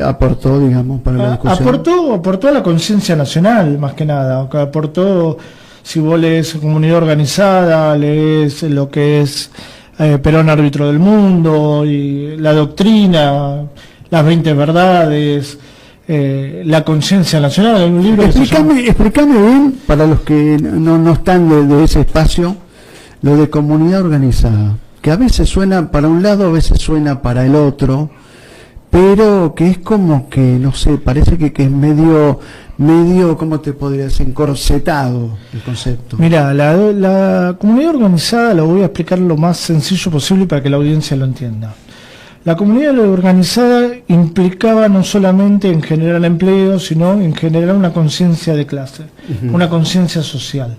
aportó, digamos, para la discusión? Aportó a la conciencia nacional, más que nada. Aportó, si vos lees Comunidad Organizada, lees lo que es Perón árbitro del mundo, y la doctrina, las 20 verdades, la conciencia nacional. Hay un libro explícame bien, para los que no están de ese espacio, lo de comunidad organizada, que a veces suena para un lado, a veces suena para el otro, pero que es como que, no sé, parece que es medio, ¿cómo te podría decir? Encorsetado el concepto. Mira, la comunidad organizada lo voy a explicar lo más sencillo posible para que la audiencia lo entienda. La comunidad organizada implicaba no solamente en generar empleo, sino en generar una conciencia de clase, una conciencia social,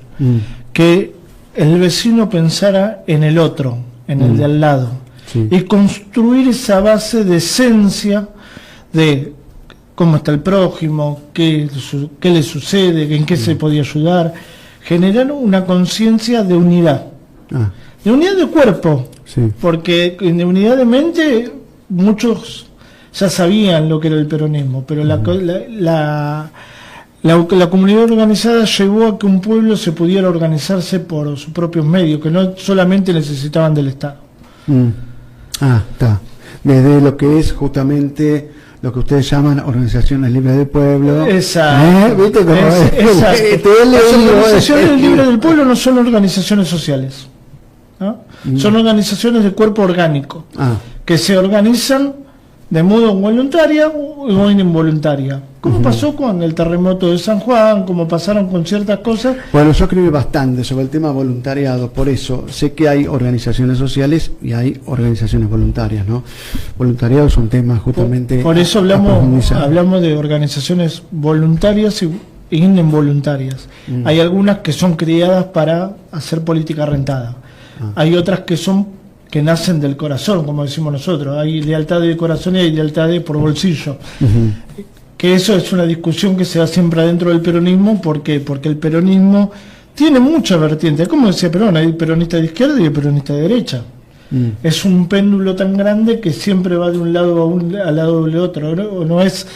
que el vecino pensara en el otro, en el de al lado, y construir esa base de esencia de cómo está el prójimo, qué le sucede, en qué se podía ayudar, generar una conciencia de unidad, de unidad de cuerpo, porque de unidad de mente muchos ya sabían lo que era el peronismo, pero la comunidad organizada llevó a que un pueblo se pudiera organizarse por sus propios medios, que no solamente necesitaban del Estado. Está. Desde lo que es justamente lo que ustedes llaman organizaciones libres del pueblo. Exacto. ¿Viste cómo exacto. Las organizaciones libres del pueblo no son organizaciones sociales, ¿no? Son organizaciones de cuerpo orgánico, que se organizan de modo voluntaria o involuntaria, como pasó con el terremoto de San Juan, como pasaron con ciertas cosas. Bueno, yo escribí bastante sobre el tema voluntariado, por eso sé que hay organizaciones sociales y hay organizaciones voluntarias, ¿no? Voluntariado es un tema justamente... Por eso hablamos de organizaciones voluntarias y involuntarias. Hay algunas que son creadas para hacer política rentada. Hay otras que nacen del corazón, como decimos nosotros. Hay lealtad de corazón y hay lealtad por bolsillo. Que eso es una discusión que se da siempre adentro del peronismo. ¿Por qué? Porque el peronismo tiene mucha vertiente. Como decía Perón, hay peronista de izquierda y hay peronista de derecha. Es un péndulo tan grande que siempre va de un lado al lado del otro. No es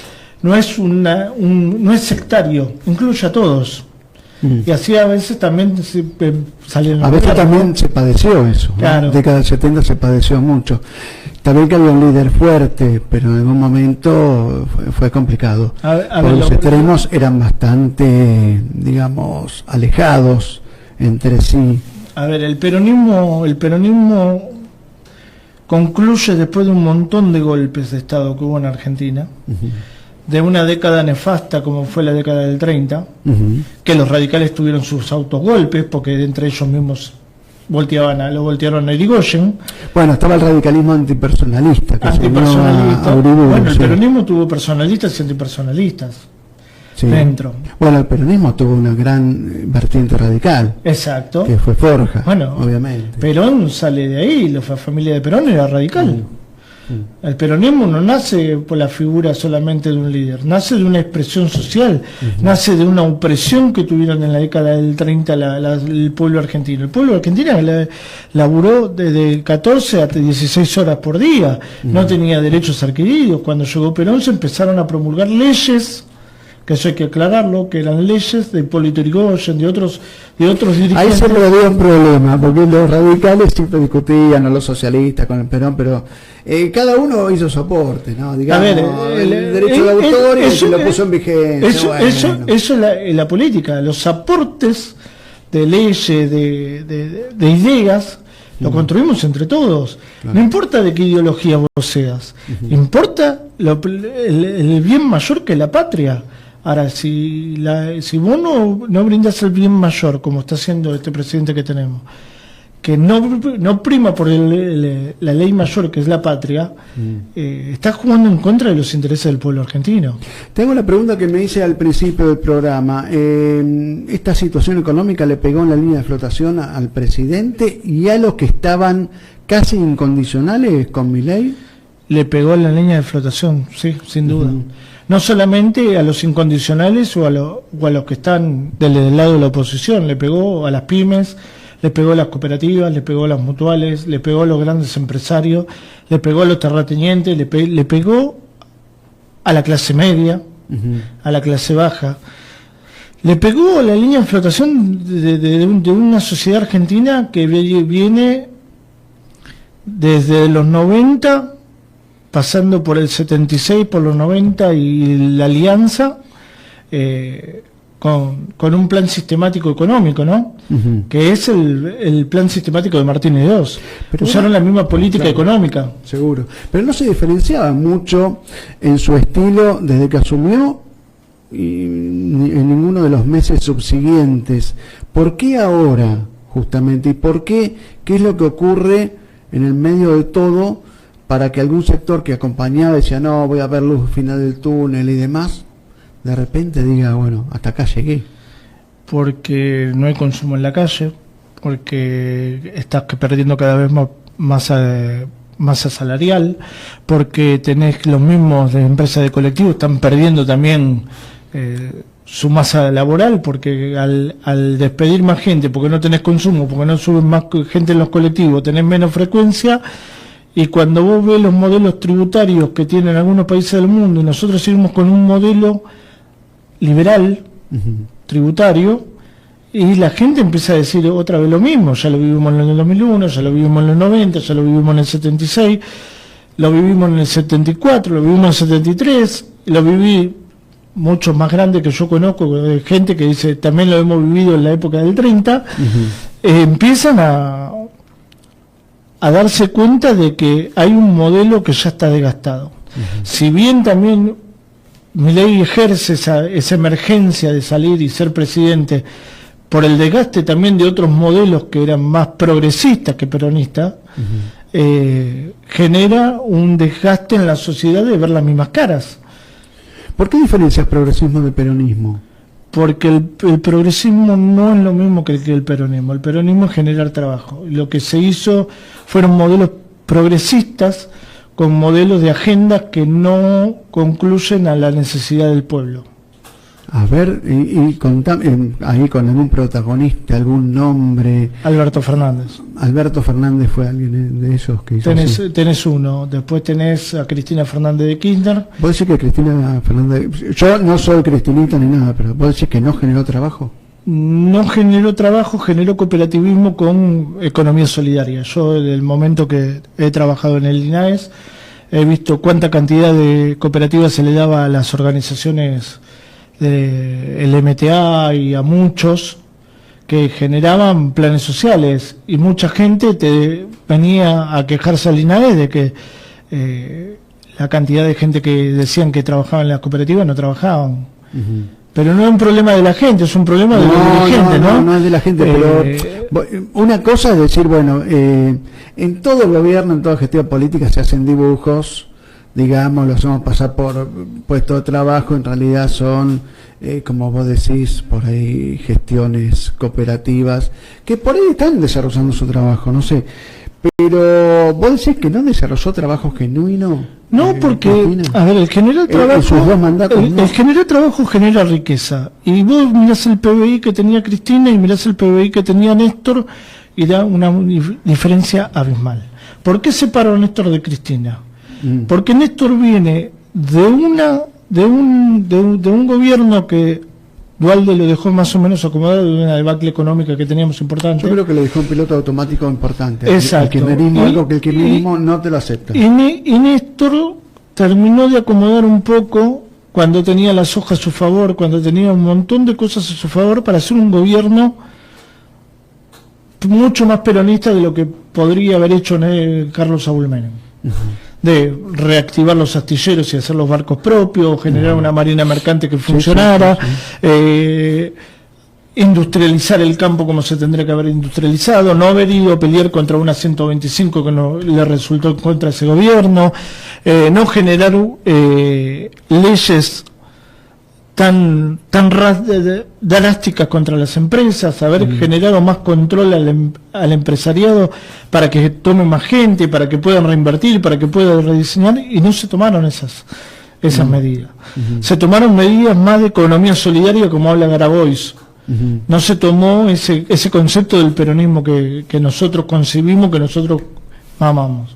sectario, incluye a todos. Y así a veces también salen... A veces también se padeció eso, claro. En la década del 70 se padeció mucho. También que había un líder fuerte, pero en algún momento fue complicado. Los extremos eran bastante, digamos, alejados entre sí. A ver, el peronismo concluye después de un montón de golpes de Estado que hubo en Argentina. De una década nefasta como fue la década del 30, que los radicales tuvieron sus autogolpes, porque entre ellos mismos lo voltearon a Irigoyen. Bueno, estaba el radicalismo antipersonalista. Bueno, el peronismo tuvo personalistas y antipersonalistas dentro. Bueno, el peronismo tuvo una gran vertiente radical. Exacto. Que fue Forja, bueno, obviamente. Perón sale de ahí, la familia de Perón era radical. El peronismo no nace por la figura solamente de un líder, nace de una expresión social, nace de una opresión que tuvieron en la década del 30 el pueblo argentino. El pueblo argentino laburó desde 14 hasta 16 horas por día, no tenía derechos adquiridos. Cuando llegó Perón se empezaron a promulgar leyes, que eso hay que aclararlo, que eran leyes de Hipólito Yrigoyen, de otros dirigentes. Ahí siempre había un problema, porque los radicales siempre discutían a los socialistas con el Perón, pero cada uno hizo su aporte, ¿no? Digamos, el derecho de autor y se lo puso en vigencia. Eso es la política, los aportes de leyes, de ideas, lo construimos entre todos. Claro. No importa de qué ideología vos seas, importa el bien mayor que la patria. Ahora, si vos no brindas el bien mayor, como está haciendo este presidente que tenemos, que no prima por la ley mayor, que es la patria, está jugando en contra de los intereses del pueblo argentino. Tengo la pregunta que me hice al principio del programa. ¿Esta situación económica le pegó en la línea de flotación al presidente y a los que estaban casi incondicionales con Milei? Le pegó en la línea de flotación, sí, sin duda. No solamente a los incondicionales o a los que están del lado de la oposición, le pegó a las pymes, le pegó a las cooperativas, le pegó a las mutuales, le pegó a los grandes empresarios, le pegó a los terratenientes, le pegó a la clase media, a la clase baja. Le pegó la línea de flotación de una sociedad argentina que viene desde los 90, pasando por el 76, por los 90 y la Alianza, con un plan sistemático económico, ¿no? Que es el plan sistemático de Martínez II. Pero usaron la misma política económica. Seguro. Pero no se diferenciaba mucho en su estilo desde que asumió y en ninguno de los meses subsiguientes. ¿Por qué ahora, justamente? ¿Y por qué? ¿Qué es lo que ocurre en el medio de todo para que algún sector que acompañaba decía, no, voy a ver luz al final del túnel y demás, de repente diga, bueno, hasta acá llegué? Porque no hay consumo en la calle, porque estás perdiendo cada vez más masa salarial, porque tenés los mismos de empresas de colectivos están perdiendo también su masa laboral, porque al despedir más gente, porque no tenés consumo, porque no suben más gente en los colectivos, tenés menos frecuencia. Y cuando vos ves los modelos tributarios que tienen algunos países del mundo, y nosotros seguimos con un modelo liberal, tributario, y la gente empieza a decir otra vez lo mismo. Ya lo vivimos en el 2001, ya lo vivimos en los 90, ya lo vivimos en el 76, lo vivimos en el 74, lo vivimos en el 73, lo viví mucho más grande que yo conozco, gente que dice también lo hemos vivido en la época del 30, empiezan a darse cuenta de que hay un modelo que ya está desgastado. Si bien también Milei ejerce esa emergencia de salir y ser presidente por el desgaste también de otros modelos que eran más progresistas que peronistas, genera un desgaste en la sociedad de ver las mismas caras. ¿Por qué diferencias progresismo de peronismo? Porque el progresismo no es lo mismo que el peronismo. El peronismo es generar trabajo. Lo que se hizo fueron modelos progresistas con modelos de agendas que no concluyen a la necesidad del pueblo. A ver, y contame, ahí con algún protagonista, algún nombre. Alberto Fernández. Alberto Fernández fue alguien de esos que hizo así. Tenés uno, después tenés a Cristina Fernández de Kirchner. ¿Vos decís que Cristina Fernández, yo no soy cristinita ni nada, pero vos decís que no generó trabajo? No generó trabajo, generó cooperativismo con economía solidaria. Yo, desde el momento que he trabajado en el INAES, he visto cuánta cantidad de cooperativas se le daba a las organizaciones del MTA y a muchos que generaban planes sociales, y mucha gente venía a quejarse al INAES de que la cantidad de gente que decían que trabajaba en las cooperativas no trabajaban. Pero no es un problema de la gente, es un problema de los dirigentes, ¿no? No es de la gente, pero una cosa es decir, bueno, en todo el gobierno, en toda gestión política se hacen dibujos, digamos, lo hacemos pasar por puesto de trabajo, en realidad son, como vos decís, por ahí gestiones cooperativas, que por ahí están desarrollando su trabajo, no sé. Pero vos decís que no desarrolló trabajo genuino. No, porque, a ver, el generar trabajo, sus dos mandatos, el generar trabajo genera riqueza. Y vos mirás el PBI que tenía Cristina y mirás el PBI que tenía Néstor y da una diferencia abismal. ¿Por qué separó a Néstor de Cristina? Porque Néstor viene de un gobierno que Duhalde lo dejó más o menos acomodado de una debacle económica que teníamos importante. Yo creo que le dejó un piloto automático importante. Exacto. Algo que el kirchnerismo no te lo acepta. Y Néstor terminó de acomodar un poco cuando tenía las hojas a su favor, cuando tenía un montón de cosas a su favor para hacer un gobierno mucho más peronista de lo que podría haber hecho Carlos Saúl Menem. De reactivar los astilleros y hacer los barcos propios, generar una marina mercante que funcionara, industrializar el campo como se tendría que haber industrializado, no haber ido a pelear contra una 125 que no le resultó en contra de ese gobierno, no generar leyes tan drásticas contra las empresas, haber generado más control al empresariado para que tome más gente, para que puedan reinvertir, para que puedan rediseñar, y no se tomaron esas medidas. Se tomaron medidas más de economía solidaria, como habla Grabois. No se tomó ese concepto del peronismo que nosotros concebimos, que nosotros amamos.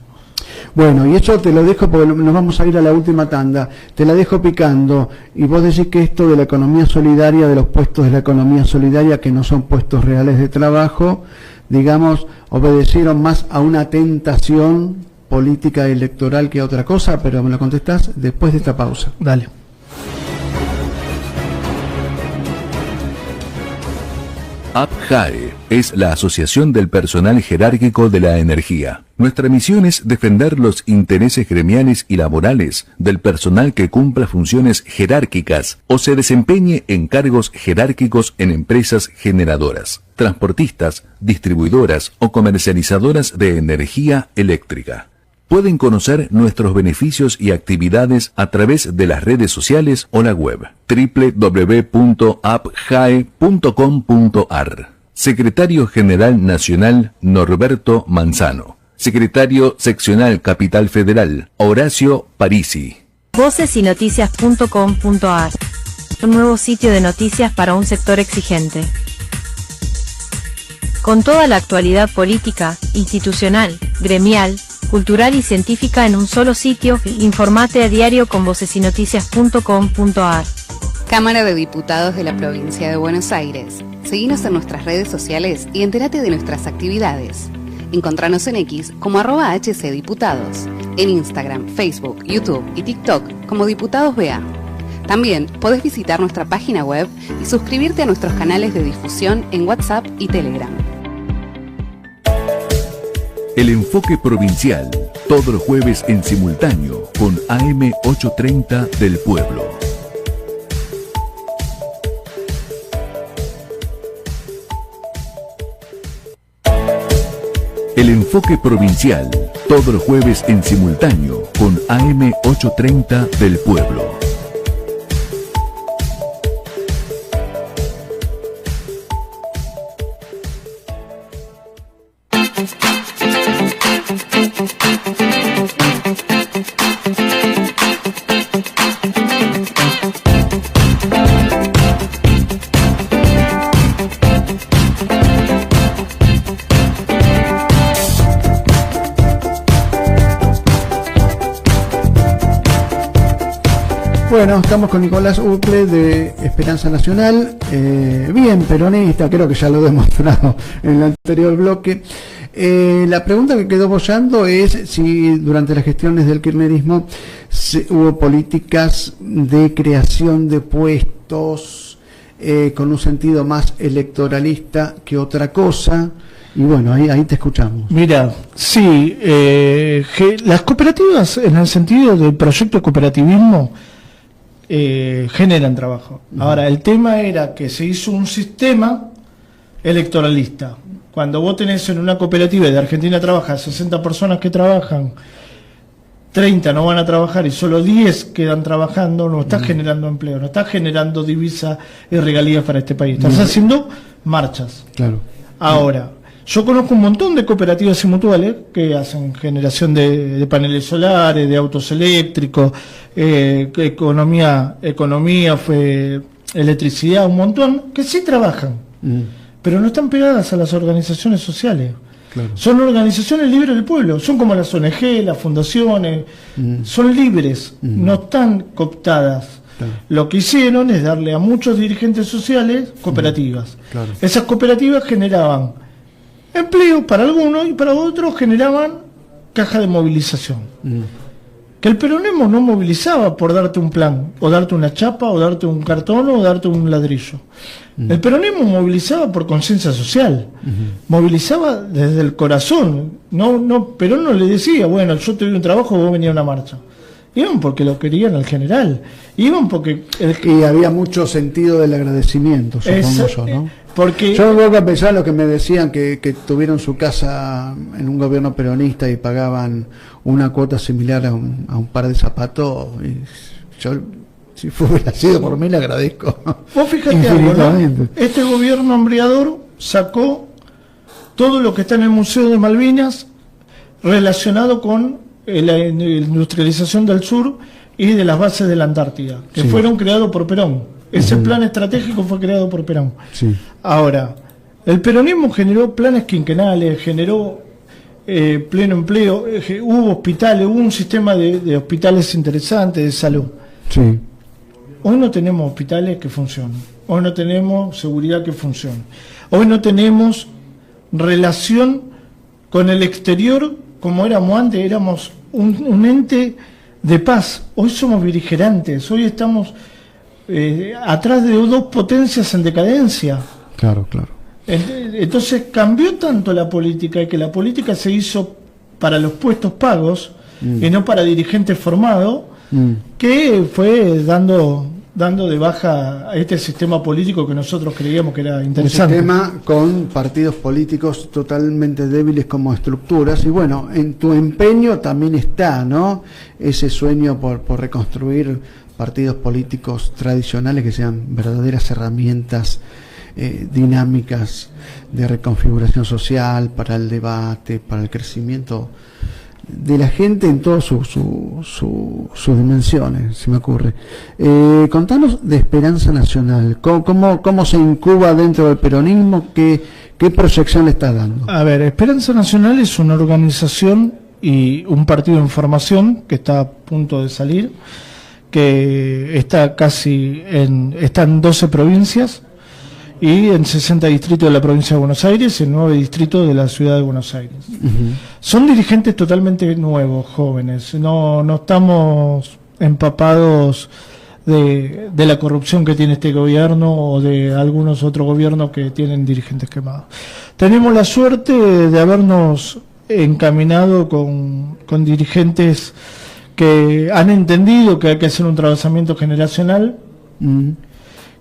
Bueno, y eso te lo dejo porque nos vamos a ir a la última tanda. Te la dejo picando. Y vos decís que esto de la economía solidaria, de los puestos de la economía solidaria, que no son puestos reales de trabajo, digamos, obedecieron más a una tentación política electoral que a otra cosa, pero me lo contestás después de esta pausa. Dale. APJAE es la Asociación del Personal Jerárquico de la Energía. Nuestra misión es defender los intereses gremiales y laborales del personal que cumpla funciones jerárquicas o se desempeñe en cargos jerárquicos en empresas generadoras, transportistas, distribuidoras o comercializadoras de energía eléctrica. Pueden conocer nuestros beneficios y actividades a través de las redes sociales o la web www.apjae.com.ar. Secretario General Nacional Norberto Manzano. Secretario Seccional Capital Federal Horacio Parisi. Vocesinoticias.com.ar. Un nuevo sitio de noticias para un sector exigente. Con toda la actualidad política, institucional, gremial, cultural y científica en un solo sitio, informate a diario con vocesinoticias.com.ar. Cámara de Diputados de la Provincia de Buenos Aires. Seguinos en nuestras redes sociales y entérate de nuestras actividades. Encontranos en X como @HCDiputados, en Instagram, Facebook, YouTube y TikTok como Diputados BA. También podés visitar nuestra página web y suscribirte a nuestros canales de difusión en WhatsApp y Telegram. El enfoque provincial, todos los jueves en simultáneo con AM 830 del Pueblo. El enfoque provincial, todos los jueves en simultáneo con AM 830 del Pueblo. Bueno, estamos con Nicolás Uple de Esperanza Nacional, bien peronista, creo que ya lo he demostrado en el anterior bloque. La pregunta que quedó bollando es si durante las gestiones del kirchnerismo hubo políticas de creación de puestos con un sentido más electoralista que otra cosa. Y bueno, ahí te escuchamos. Mira, sí, las cooperativas en el sentido del proyecto de cooperativismo generan trabajo. Ahora, el tema era que se hizo un sistema electoralista. Cuando vos tenés en una cooperativa de Argentina trabajan 60 personas que trabajan, 30 no van a trabajar y solo 10 quedan trabajando, no estás generando empleo, no estás generando divisas y regalías para este país, estás haciendo marchas. Claro. Ahora, yo conozco un montón de cooperativas y mutuales que hacen generación de paneles solares, de autos eléctricos, economía, electricidad, un montón, que sí trabajan, pero no están pegadas a las organizaciones sociales. Claro. Son organizaciones libres del pueblo, son como las ONG, las fundaciones, son libres, no están cooptadas. Claro. Lo que hicieron es darle a muchos dirigentes sociales cooperativas. Claro. Esas cooperativas generaban empleo para algunos y para otros generaban caja de movilización. Que el peronismo no movilizaba por darte un plan, o darte una chapa, o darte un cartón, o darte un ladrillo. El peronismo movilizaba por conciencia social, movilizaba desde el corazón. Perón no le decía, bueno, yo te doy un trabajo, vos venís a una marcha. Iban porque lo querían al general, iban porque... Y había mucho sentido del agradecimiento, supongo yo, ¿no? Porque yo vuelvo a pensar lo que me decían que tuvieron su casa en un gobierno peronista y pagaban una cuota similar a un par de zapatos. Y yo, si hubiera sido por mí, le agradezco. Vos fíjate algo, ¿no? Este gobierno hambriador sacó todo lo que está en el Museo de Malvinas relacionado con la industrialización del sur y de las bases de la Antártida, que fueron creados por Perón. Ese plan estratégico fue creado por Perón. Sí. Ahora, el peronismo generó planes quinquenales, generó pleno empleo, hubo hospitales, hubo un sistema de hospitales interesante de salud. Sí. Hoy no tenemos hospitales que funcionen, hoy no tenemos seguridad que funcione, hoy no tenemos relación con el exterior como éramos antes, éramos un ente de paz. Hoy somos beligerantes, hoy estamos atrás de dos potencias en decadencia. Claro, claro. Entonces cambió tanto la política, y que la política se hizo para los puestos pagos y no para dirigentes formados, que fue dando de baja a este sistema político que nosotros creíamos que era interesante. Un sistema con partidos políticos totalmente débiles como estructuras, y bueno, en tu empeño también está, ¿no?, ese sueño por reconstruir partidos políticos tradicionales que sean verdaderas herramientas dinámicas de reconfiguración social, para el debate, para el crecimiento de la gente en todas sus dimensiones, se me ocurre. Contanos de Esperanza Nacional, ¿cómo se incuba dentro del peronismo? ¿Qué proyección le está dando? A ver, Esperanza Nacional es una organización y un partido en formación que está a punto de salir, que está está en 12 provincias y en 60 distritos de la provincia de Buenos Aires y en 9 distritos de la ciudad de Buenos Aires. Son dirigentes totalmente nuevos, jóvenes, no estamos empapados de la corrupción que tiene este gobierno o de algunos otros gobiernos que tienen dirigentes quemados. Tenemos la suerte de habernos encaminado con dirigentes que han entendido que hay que hacer un trazamiento generacional,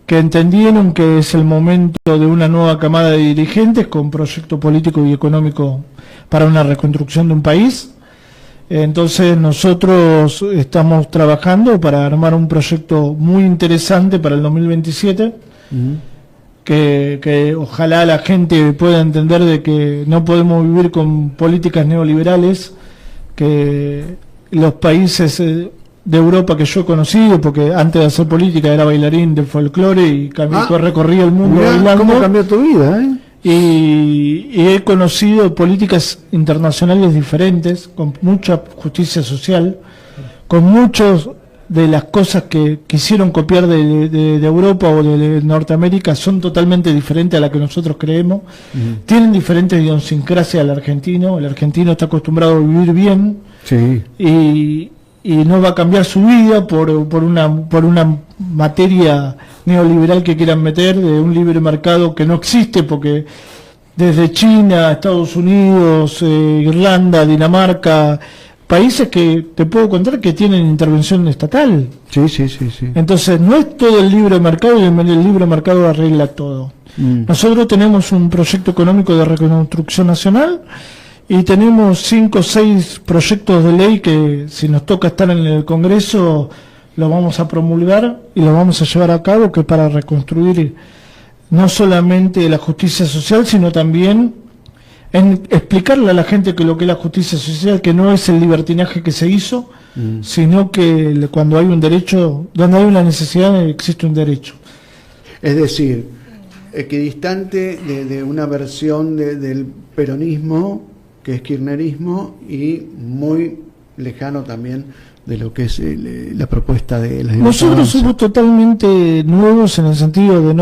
que entendieron que es el momento de una nueva camada de dirigentes con proyecto político y económico para una reconstrucción de un país. Entonces nosotros estamos trabajando para armar un proyecto muy interesante para el 2027, que ojalá la gente pueda entender de que no podemos vivir con políticas neoliberales, que los países de Europa que yo he conocido, porque antes de hacer política era bailarín de folclore y recorría el mundo bailando. ¿Cómo cambió tu vida, Y he conocido políticas internacionales diferentes, con mucha justicia social, con muchas de las cosas que quisieron copiar de Europa o de Norteamérica son totalmente diferentes a las que nosotros creemos. Tienen diferentes idiosincrasias al argentino. El argentino está acostumbrado a vivir bien, sí, y no va a cambiar su vida por una materia neoliberal que quieran meter, de un libre mercado que no existe, porque desde China, Estados Unidos, Irlanda, Dinamarca, países que te puedo contar que tienen intervención estatal. Sí. Entonces no es todo el libre mercado, y el libre mercado arregla todo. Nosotros tenemos un proyecto económico de reconstrucción nacional y tenemos 5 o 6 proyectos de ley que, si nos toca estar en el Congreso, lo vamos a promulgar y lo vamos a llevar a cabo, que para reconstruir no solamente la justicia social, sino también en explicarle a la gente que lo que es la justicia social, que no es el libertinaje que se hizo, sino que cuando hay un derecho, donde hay una necesidad, existe un derecho. Es decir, equidistante de una versión del peronismo, que es kirchnerismo, y muy lejano también de lo que es la propuesta de la Nosotros somos totalmente nuevos en el sentido de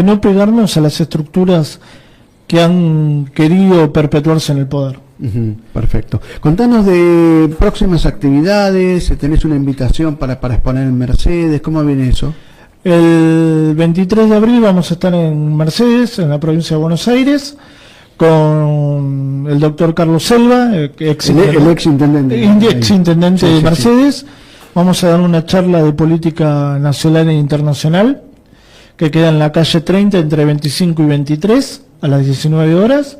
no pegarnos a las estructuras que han querido perpetuarse en el poder. Perfecto. Contanos de próximas actividades. ¿Tenés una invitación para exponer en Mercedes? ¿Cómo viene eso? El 23 de abril vamos a estar en Mercedes, en la provincia de Buenos Aires, con el doctor Carlos Selva, el ex intendente de Mercedes. Sí. Vamos a dar una charla de política nacional e internacional, que queda en la calle 30 entre 25 y 23 a las 19 horas.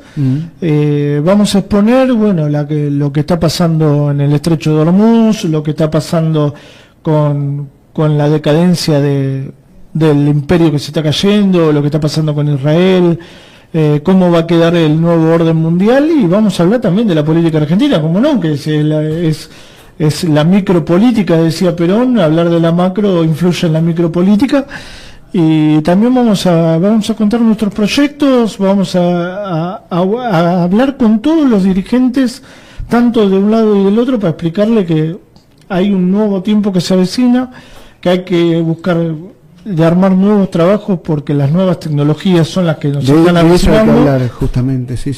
Vamos a exponer, lo que está pasando en el estrecho de Hormuz, lo que está pasando con la decadencia del imperio que se está cayendo, lo que está pasando con Israel, cómo va a quedar el nuevo orden mundial, y vamos a hablar también de la política argentina, como no, que es la micropolítica, decía Perón. Hablar de la macro influye en la micropolítica, Y también vamos a contar nuestros proyectos, vamos a hablar con todos los dirigentes, tanto de un lado y del otro, para explicarle que hay un nuevo tiempo que se avecina, que hay que buscar de armar nuevos trabajos porque las nuevas tecnologías son las que nos están avecinando. Hablar, justamente, sí.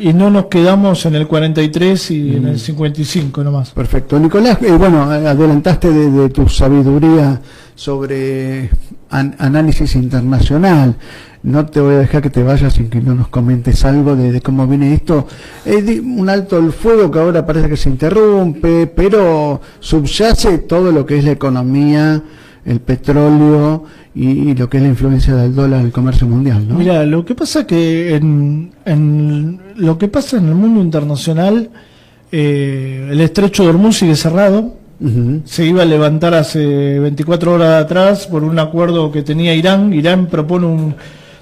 Y no nos quedamos en el 43 y en el 55 nomás. Perfecto. Nicolás, bueno, adelantaste de tu sabiduría sobre análisis internacional. No te voy a dejar que te vayas sin que no nos comentes algo de cómo viene esto. Un alto el fuego que ahora parece que se interrumpe, pero subyace todo lo que es la economía, el petróleo y lo que es la influencia del dólar en el comercio mundial, ¿no? Mira, lo que pasa que lo que pasa en el mundo internacional, el estrecho de Hormuz sigue cerrado. Uh-huh. Se iba a levantar hace 24 horas atrás por un acuerdo que tenía Irán. Irán propone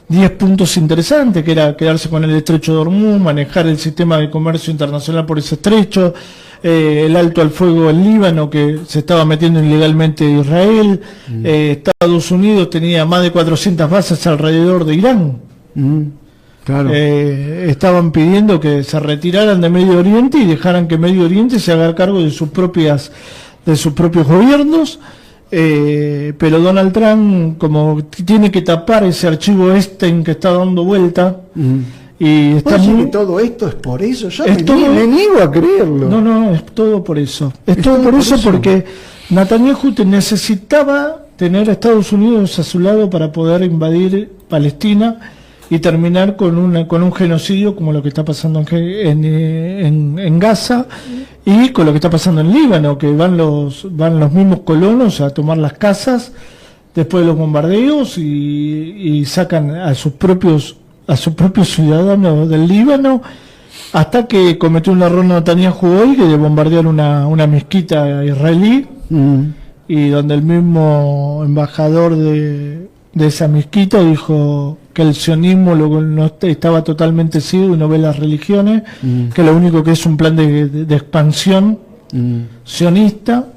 10 puntos interesantes, que era quedarse con el estrecho de Hormuz, manejar el sistema de comercio internacional por ese estrecho, el alto al fuego en Líbano, que se estaba metiendo ilegalmente Israel. Estados Unidos tenía más de 400 bases alrededor de Irán. Claro. Estaban pidiendo que se retiraran de Medio Oriente y dejaran que Medio Oriente se haga cargo de sus propios gobiernos. Pero Donald Trump, como tiene que tapar ese archivo Epstein que está dando vuelta, y está que todo esto es por eso. Yo me niego a creerlo. No, es todo por eso. Es todo por eso, porque Netanyahu necesitaba tener a Estados Unidos a su lado para poder invadir Palestina y terminar con un genocidio como lo que está pasando en Gaza y con lo que está pasando en Líbano, que van los mismos colonos a tomar las casas después de los bombardeos y sacan a sus propios ciudadanos del Líbano, hasta que cometió un error Netanyahu hoy, que de bombardear una mezquita israelí, y donde el mismo embajador de esa mezquita dijo que el sionismo no estaba totalmente ciego y no ve las religiones, que lo único que es un plan de expansión sionista.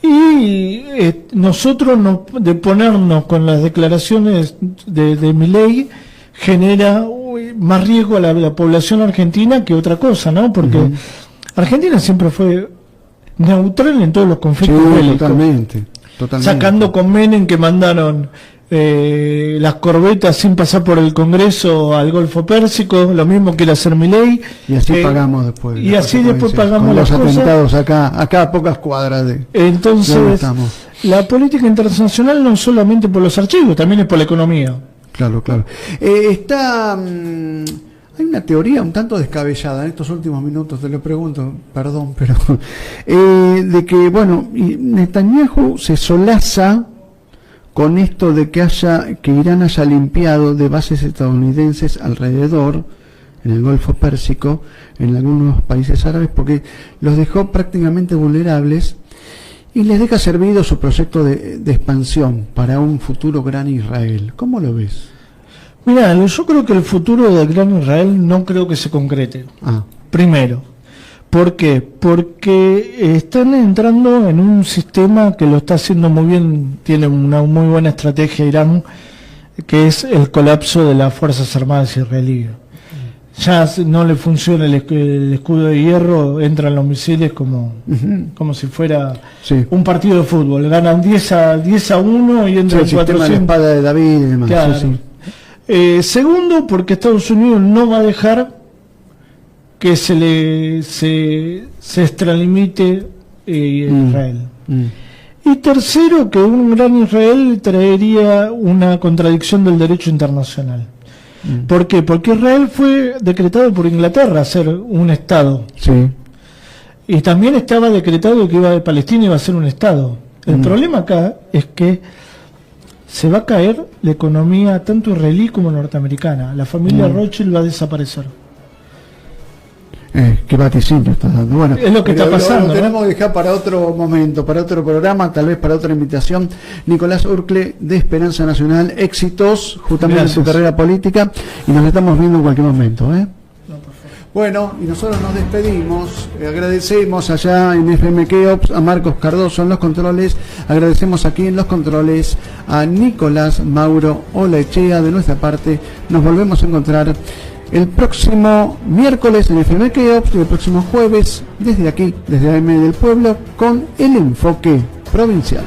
Y nosotros de ponernos con las declaraciones de Milei genera más riesgo a la población argentina que otra cosa, ¿no? Porque Argentina siempre fue neutral en todos los conflictos bélicos. Totalmente. Sacando con Menem, que mandaron las corbetas sin pasar por el Congreso al Golfo Pérsico, lo mismo quiere hacer Milei. Y así pagamos después. Y así después pagamos con las los cosas. Atentados acá a pocas cuadras de. Entonces, la política internacional no solamente por los archivos, también es por la economía. Claro. Hay una teoría un tanto descabellada en estos últimos minutos, te lo pregunto, perdón, pero de que, Netanyahu se solaza con esto de que Irán haya limpiado de bases estadounidenses alrededor, en el Golfo Pérsico, en algunos países árabes, porque los dejó prácticamente vulnerables y les deja servido su proyecto de expansión para un futuro gran Israel. ¿Cómo lo ves? Mira, yo creo que el futuro del gran Israel no creo que se concrete. Primero, ¿por qué? Porque están entrando en un sistema que lo está haciendo muy bien, tiene una muy buena estrategia Irán, que es el colapso de las Fuerzas Armadas israelíes. Ya no le funciona el escudo de hierro, entran los misiles como si fuera un partido de fútbol. Ganan 10-1 y entran 400. La espada de David y demás. Claro. Segundo, porque Estados Unidos no va a dejar que se extralimite Israel. Y tercero, que un gran Israel traería una contradicción del derecho internacional. ¿Por qué? Porque Israel fue decretado por Inglaterra a ser un Estado. Sí. Y también estaba decretado que Palestina iba a ser un Estado. El problema acá es que se va a caer la economía tanto israelí como norteamericana. La familia Rothschild va a desaparecer. Qué vaticinio está dando. Bueno, es lo que está pasando. Lo tenemos que dejar para otro momento, para otro programa, tal vez para otra invitación. Nicolás Urcle, de Esperanza Nacional, éxitos justamente en su carrera política, y nos estamos viendo en cualquier momento. Bueno, y nosotros nos despedimos, agradecemos allá en FM Keops a Marcos Cardoso en los controles, agradecemos aquí en los controles a Nicolás Mauro Olaechea. De nuestra parte, nos volvemos a encontrar el próximo miércoles en FM Keops y el próximo jueves desde aquí, desde AM del Pueblo, con el enfoque provincial.